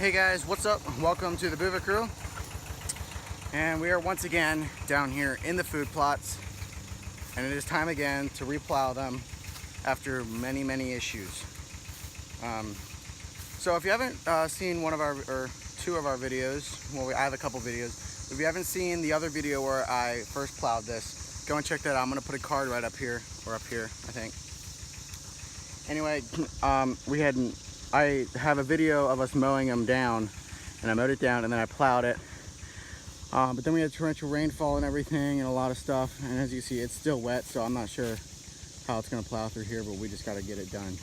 Hey guys, what's up? Welcome to the Buva Crew. And we are once again down here in the food plots. And it is time again to replow them after many issues. So if you haven't seen one of our, or two of our videos, well, I have a couple videos. If you haven't seen the other video where I first plowed this, go and check that out. I'm gonna put a card right up here, or up here, I think. Anyway, I have a video of us mowing them down, and I mowed it down and then I plowed it. But then we had torrential rainfall and everything and a lot of stuff. And as you see, it's still wet, so I'm not sure how it's gonna plow through here, but we just gotta get it done.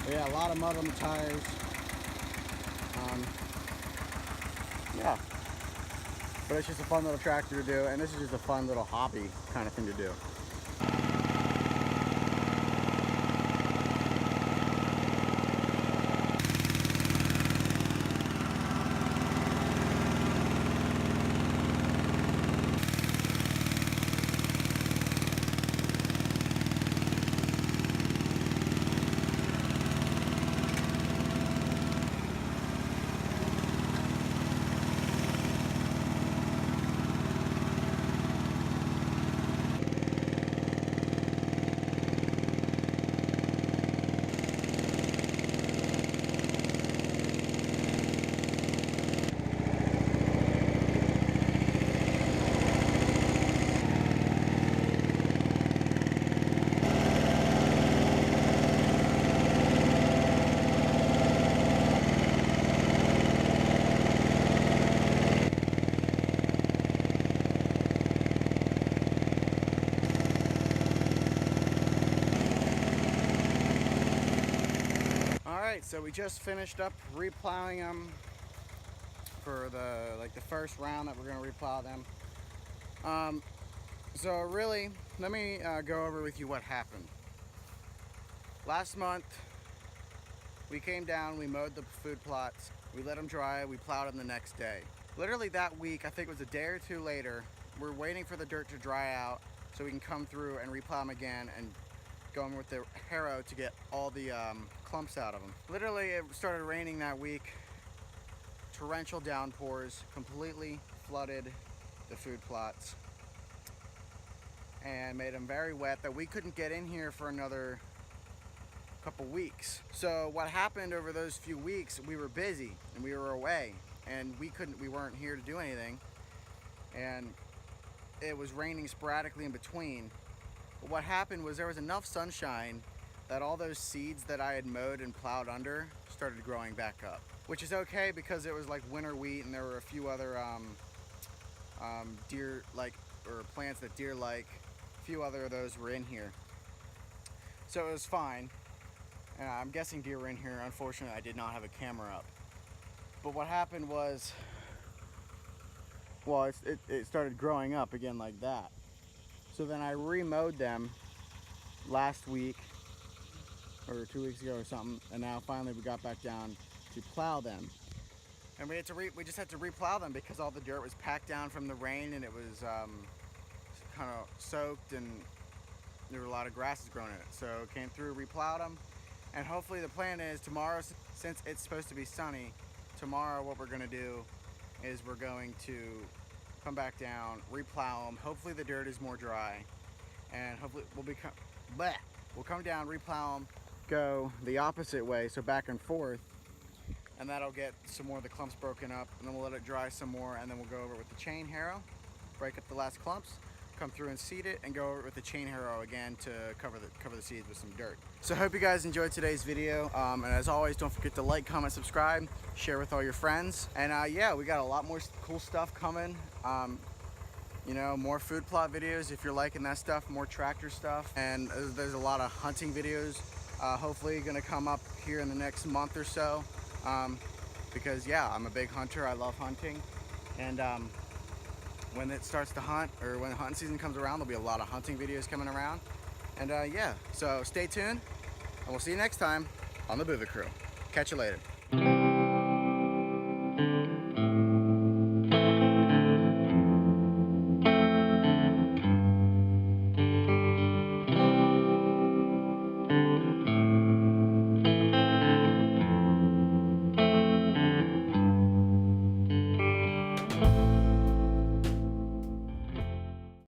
Yeah, a lot of mud on the tires. Yeah, but it's just a fun little tractor to do, and this is just a fun little hobby kind of thing to do. Alright, so we just finished up replowing them for the first round that we're going to replow them. So really, let me go over with you what happened. Last month, we came down, we mowed the food plots, we let them dry, we plowed them the next day. Literally that week, I think it was a day or two later, we're waiting for the dirt to dry out so we can come through and replow them again and going with the harrow to get all the clumps out of them. Literally, it started raining that week. Torrential downpours completely flooded the food plots and made them very wet that we couldn't get in here for another couple weeks. So what happened over those few weeks, we were busy and we were away and we weren't here to do anything, and it was raining sporadically in between. But what happened was there was enough sunshine that all those seeds that I had mowed and plowed under started growing back up, which is okay because it was like winter wheat and there were a few other deer like, or plants that deer like. A few other of those were in here, so it was fine. I'm guessing deer were in here. Unfortunately, I did not have a camera up. But what happened was, well, it started growing up again like that. So then I remowed them last week or 2 weeks ago or something, and now finally we got back down to plow them. And we just had to replow them because all the dirt was packed down from the rain, and it was kind of soaked, and there were a lot of grasses growing in it. So came through, replowed them, and hopefully the plan is tomorrow, since it's supposed to be sunny, tomorrow what we're going to do is we're going to come back down, replow them. Hopefully the dirt is more dry, and hopefully we'll come down, replow them, go the opposite way, so back and forth, and that'll get some more of the clumps broken up, and then we'll let it dry some more, and then we'll go over it with the chain harrow, break up the last clumps, come through and seed it, and go over it with the chain harrow again to cover the seeds with some dirt. So I hope you guys enjoyed today's video, and as always, don't forget to like, comment, subscribe, share with all your friends, and yeah, we got a lot more cool stuff coming. You know, more food plot videos if you're liking that stuff, more tractor stuff, and there's a lot of hunting videos hopefully gonna come up here in the next month or so, because yeah, I'm a big hunter. I love hunting, and when it starts to hunt, or when the hunting season comes around, there'll be a lot of hunting videos coming around, and yeah, so stay tuned, and we'll see you next time on the Buva Crew. Catch you later.